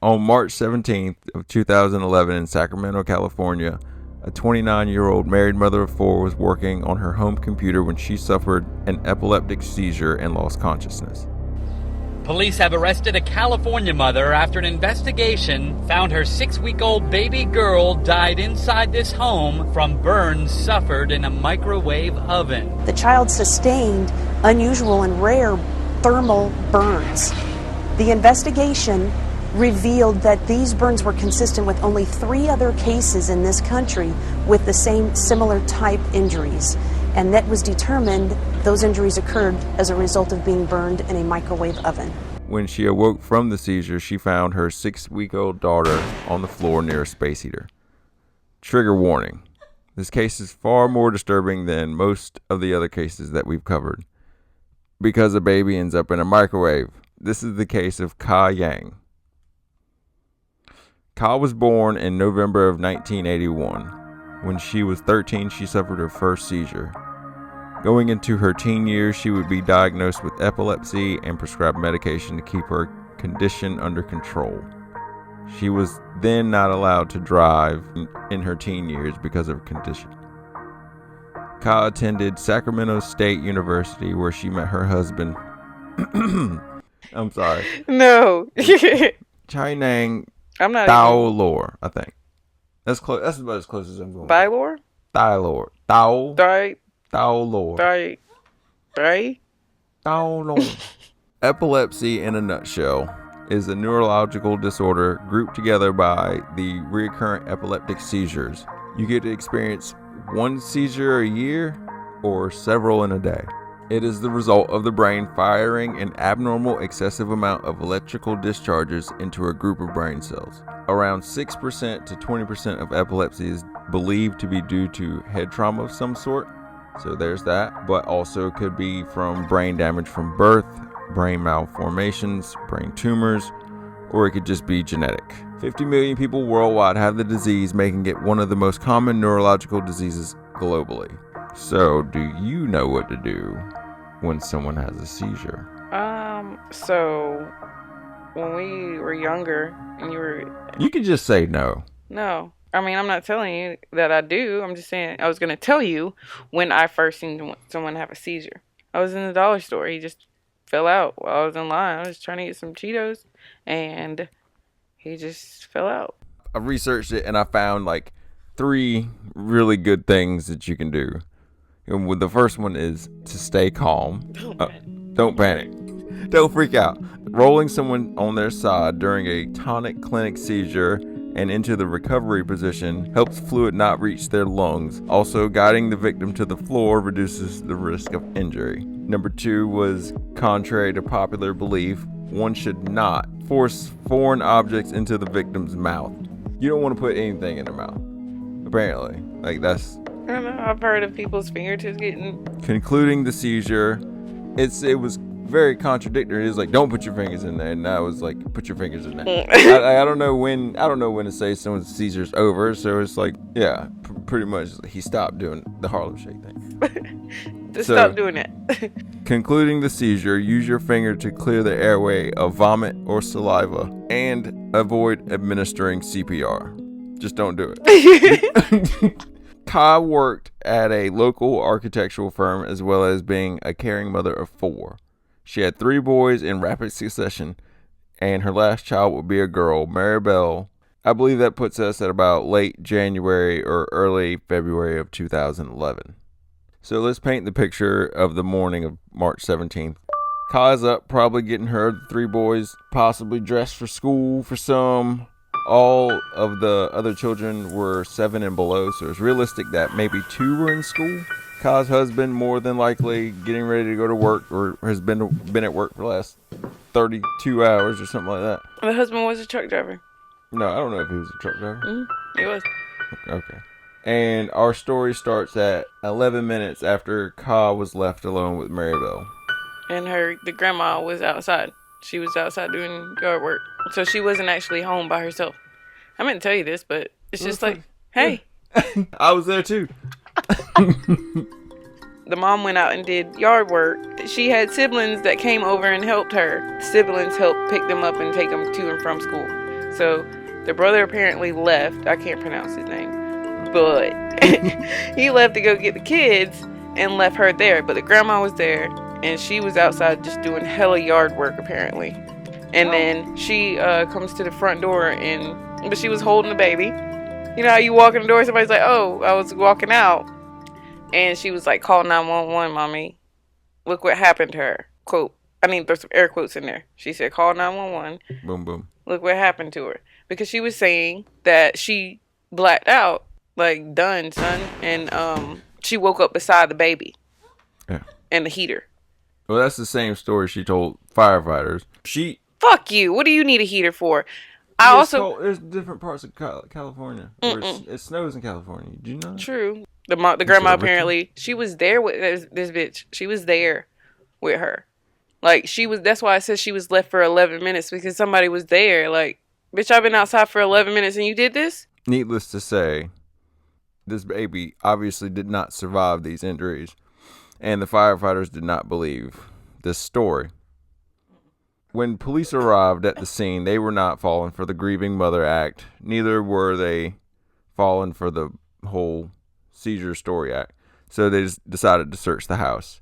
on March 17th of 2011 in Sacramento, California, a 29-year-old married mother of 4 was working on her home computer when she suffered an epileptic seizure and lost consciousness. Police have arrested a California mother after an investigation found her 6-week-old baby girl died inside this home from burns suffered in a microwave oven. The child sustained unusual and rare thermal burns. The investigation revealed that these burns were consistent with only 3 other cases in this country with the same similar type injuries. And that was determined those injuries occurred as a result of being burned in a microwave oven. When she awoke from the seizure, she found her 6-week-old daughter on the floor near a space heater. Trigger warning. This case is far more disturbing than most of the other cases that we've covered, because a baby ends up in a microwave. This is the case of Ka Yang. Ka was born in November of 1981. When she was 13, she suffered her first seizure. Going into her teen years, she would be diagnosed with epilepsy and prescribed medication to keep her condition under control. She was then not allowed to drive in her teen years because of her condition. Ka attended Sacramento State University, where she met her husband. I'm sorry. No. Chainang I'm not Dao Lor, I think. That's close. That's about as close as I'm going. Bylor? Dao Dao Di. Dao Lor. Di. Di. Dao Lor. Epilepsy, in a nutshell, is a neurological disorder grouped together by the recurrent epileptic seizures. You get to experience one seizure a year or several in a day. It is the result of the brain firing an abnormal excessive amount of electrical discharges into a group of brain cells. Around 6% to 20% of epilepsy is believed to be due to head trauma of some sort, so there's that, but also could be from brain damage from birth, brain malformations, brain tumors, or it could just be genetic. 50 million people worldwide have the disease, making it one of the most common neurological diseases globally. So, do you know what to do when someone has a seizure? So when we were younger and you can just say no. No. I mean, I'm not telling you that I do. I'm just saying I was going to tell you when I first seen someone have a seizure. I was in the dollar store. He just fell out while I was in line. I was trying to get some Cheetos and he just fell out. I researched it and I found like 3 really good things that you can do. And the first one is to stay calm. Don't panic. Don't freak out. Rolling someone on their side during a tonic clinic seizure and into the recovery position helps fluid not reach their lungs. Also, guiding the victim to the floor reduces the risk of injury. Number 2 was, contrary to popular belief, one should not force foreign objects into the victim's mouth. You don't want to put anything in their mouth, apparently. Like, that's... I don't know. I've heard of people's fingertips getting... Concluding the seizure, it was very contradictory. It was like, don't put your fingers in there, and I was like, put your fingers in there. I don't know when to say someone's seizure's over. So it's like, yeah, pretty much he stopped doing the Harlem Shake thing. Stop doing it. Concluding the seizure, use your finger to clear the airway of vomit or saliva, and avoid administering CPR. Just don't do it. Ka worked at a local architectural firm as well as being a caring mother of 4. She had 3 boys in rapid succession, and her last child would be a girl, Maribel. I believe that puts us at about late January or early February of 2011. So let's paint the picture of the morning of March 17th. Ka's up, probably getting her 3 boys possibly dressed for school for some. All of the other children were 7 and below, so it's realistic that maybe 2 were in school. Ka's husband more than likely getting ready to go to work, or has been at work for the last 32 hours or something like that. The husband was a truck driver. No, I don't know if he was a truck driver. Mm-hmm. He was. Okay. And our story starts at 11 minutes after Ka was left alone with Maribel. And the grandma was outside. She was outside doing yard work. So she wasn't actually home by herself. I meant to tell you this, but it's just like, hey. I was there too. The mom went out and did yard work. She had siblings that came over and helped her. Siblings helped pick them up and take them to and from school. So the brother apparently left. I can't pronounce his name, but he left to go get the kids and left her there. But the grandma was there, and she was outside just doing hella yard work apparently. And then she comes to the front door, but she was holding the baby. You know how you walk in the door, somebody's like, "Oh, I was walking out," and she was like, "Call 911, mommy. Look what happened to her." Quote. I mean, there's some air quotes in there. She said, "Call 911. Boom, boom. Look what happened to her." Because she was saying that she blacked out, like, done, son. And she woke up beside the baby. Yeah. And the heater. Well, that's the same story she told firefighters. Fuck you. What do you need a heater for? There's different parts of California where it snows in California. Do you know that? True. The grandma apparently, she was there with this bitch. She was there with her. Like, that's why I said she was left for 11 minutes, because somebody was there. Like, bitch, I've been outside for 11 minutes and you did this? Needless to say, this baby obviously did not survive these injuries, and the firefighters did not believe this story. When police arrived at the scene, they were not falling for the grieving mother act. Neither were they falling for the whole seizure story act. So they just decided to search the house.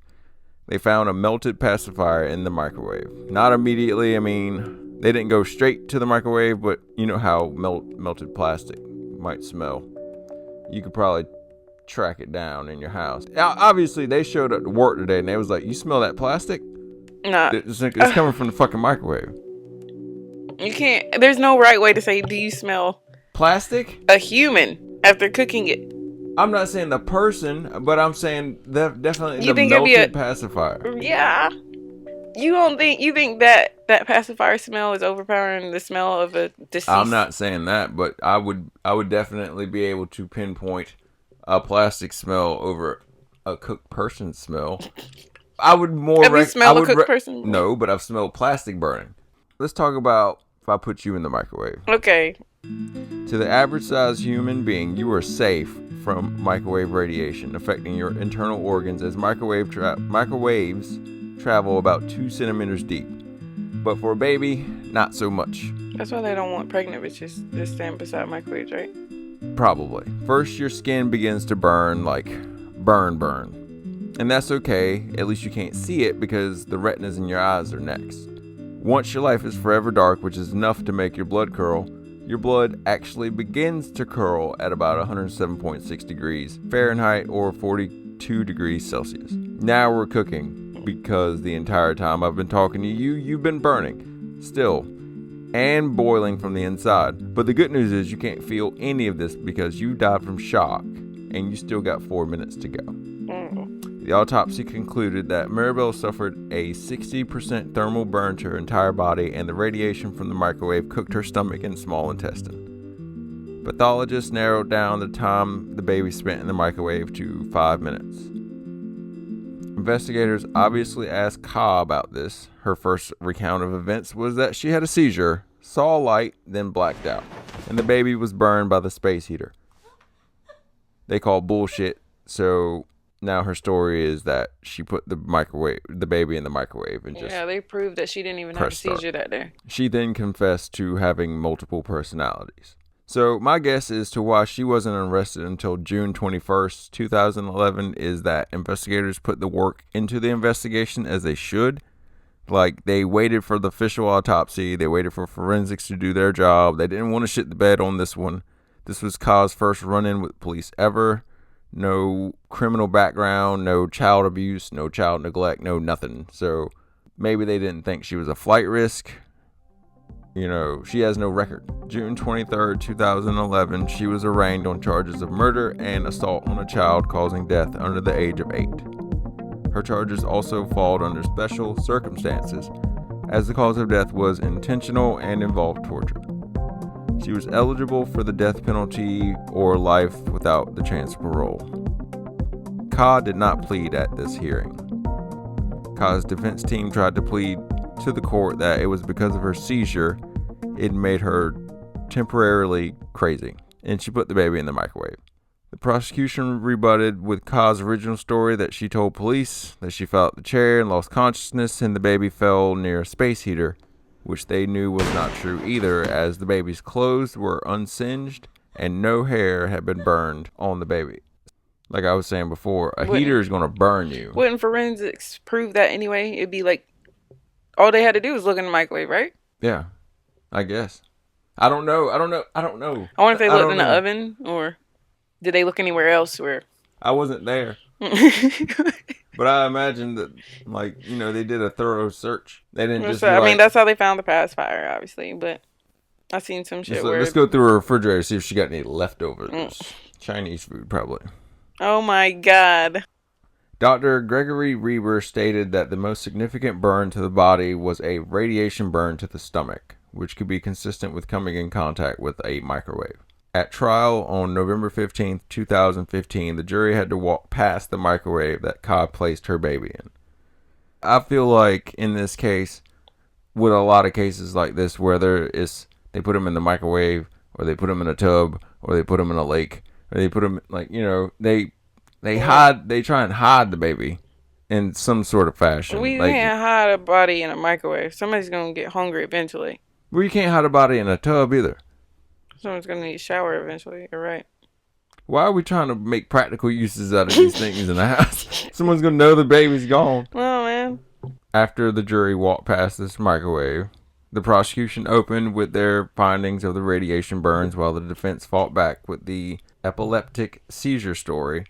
They found a melted pacifier in the microwave. Not immediately. I mean, they didn't go straight to the microwave, but you know how melted plastic might smell. You could probably track it down in your house. Now, obviously, they showed up to work today, and they was like, "You smell that plastic? Nah. It's coming from the fucking microwave." You can't. There's no right way to say, "Do you smell plastic?" A human after cooking it. I'm not saying the person, but I'm saying definitely you the melted pacifier. Yeah. You think that pacifier smell is overpowering the smell of a deceased? I'm not saying that, but I would definitely be able to pinpoint a plastic smell over a cooked person smell. I would more. Have you smelled a cooked person? No, but I've smelled plastic burning. Let's talk about if I put you in the microwave. Okay. To the average sized human being, you are safe from microwave radiation affecting your internal organs, as microwaves travel about 2 centimeters deep. But for a baby, not so much. That's why they don't want pregnant bitches to stand beside microwaves, right? Probably. First, your skin begins to burn, like burn. And that's okay, at least you can't see it because the retinas in your eyes are next. Once your life is forever dark, which is enough to make your blood curl, your blood actually begins to curl at about 107.6 degrees Fahrenheit or 42 degrees Celsius. Now we're cooking, because the entire time I've been talking to you, you've been burning, still, and boiling from the inside. But the good news is you can't feel any of this because you died from shock, and you still got 4 minutes to go. The autopsy concluded that Maribel suffered a 60% thermal burn to her entire body, and the radiation from the microwave cooked her stomach and small intestine. Pathologists narrowed down the time the baby spent in the microwave to 5 minutes. Investigators obviously asked Ka about this. Her first recount of events was that she had a seizure, saw light, then blacked out, and the baby was burned by the space heater. They call bullshit, so now her story is that she put the baby in the microwave and just... Yeah, they proved that she didn't even have a seizure that day. She then confessed to having multiple personalities. So my guess as to why she wasn't arrested until June 21st, 2011 is that investigators put the work into the investigation as they should. Like, they waited for the official autopsy. They waited for forensics to do their job. They didn't want to shit the bed on this one. This was Ka's first run-in with police ever. No criminal background, no child abuse, no child neglect, no nothing. So maybe they didn't think she was a flight risk. You know, she has no record. June 23rd, 2011, she was arraigned on charges of murder and assault on a child causing death under the age of 8. Her charges also fall under special circumstances, as the cause of death was intentional and involved torture. She was eligible for the death penalty or life without the chance of parole. Ka did not plead at this hearing. Ka's defense team tried to plead to the court that it was because of her seizure. It made her temporarily crazy, and she put the baby in the microwave. The prosecution rebutted with Ka's original story that she told police that she fell out the chair and lost consciousness and the baby fell near a space heater, which they knew was not true either, as the baby's clothes were unsinged and no hair had been burned on the baby. Like I was saying before, heater is going to burn you. Wouldn't forensics prove that anyway? It'd be like, all they had to do was look in the microwave, right? Yeah, I guess. I don't know. I wonder if they looked in the oven, or did they look anywhere else where... I wasn't there. But I imagine that, like, you know, they did a thorough search. They didn't just I mean, that's how they found the pacifier, obviously, but I've seen some shit where... Let's go through her refrigerator, see if she got any leftovers. Chinese food, probably. Oh my God. Dr. Gregory Reber stated that the most significant burn to the body was a radiation burn to the stomach, which could be consistent with coming in contact with a microwave. At trial on November 15th, 2015, the jury had to walk past the microwave that Ka placed her baby in. I feel like in this case, with a lot of cases like this, where they put them in the microwave, or they put them in a tub, or they put them in a lake, or they put them, like, you know, they try and hide the baby in some sort of fashion. We can't hide a body in a microwave. Somebody's going to get hungry eventually. Well, you can't hide a body in a tub either. Someone's going to need a shower eventually. You're right. Why are we trying to make practical uses out of these things in the house? Someone's going to know the baby's gone. Well, man. After the jury walked past this microwave, the prosecution opened with their findings of the radiation burns, while the defense fought back with the epileptic seizure story.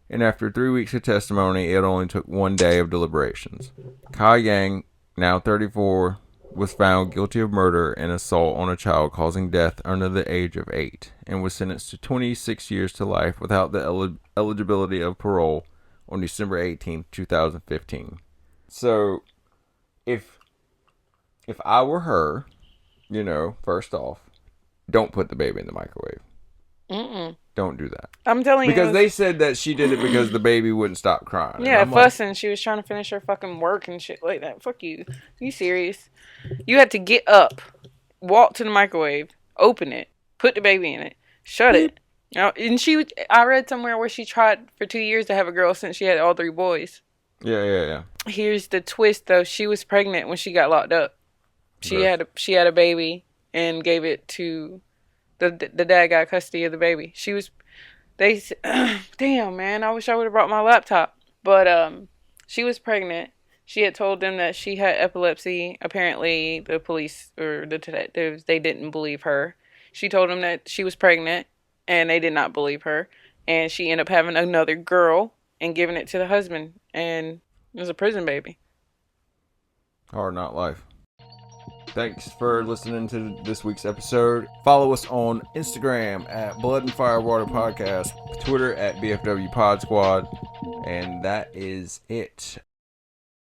And after 3 weeks of testimony, it only took 1 day of deliberations. Ka Yang, now 34, was found guilty of murder and assault on a child causing death under the age of 8, and was sentenced to 26 years to life without the eligibility of parole on December 18th, 2015. So, if I were her, you know, first off, don't put the baby in the microwave. Don't do that. I'm telling you. Because they said that she did it because the baby wouldn't stop crying. Yeah, fussing. She was trying to finish her fucking work and shit like that. Fuck you. You serious? You had to get up, walk to the microwave, open it, put the baby in it, shut it. And I read somewhere where she tried for 2 years to have a girl since she had all 3 boys. Yeah. Here's the twist, though. She was pregnant when she got locked up. She had a baby and gave it to... The dad got custody of the baby. Damn, man, I wish I would have brought my laptop. But she was pregnant. She had told them that she had epilepsy. Apparently, the police or the detectives, they didn't believe her. She told them that she was pregnant, and they did not believe her. And she ended up having another girl and giving it to the husband. And it was a prison baby. Hard Not Life. Thanks for listening to this week's episode. Follow us on Instagram at Blood and Firewater Podcast, Twitter at BFW Pod Squad, and that is it.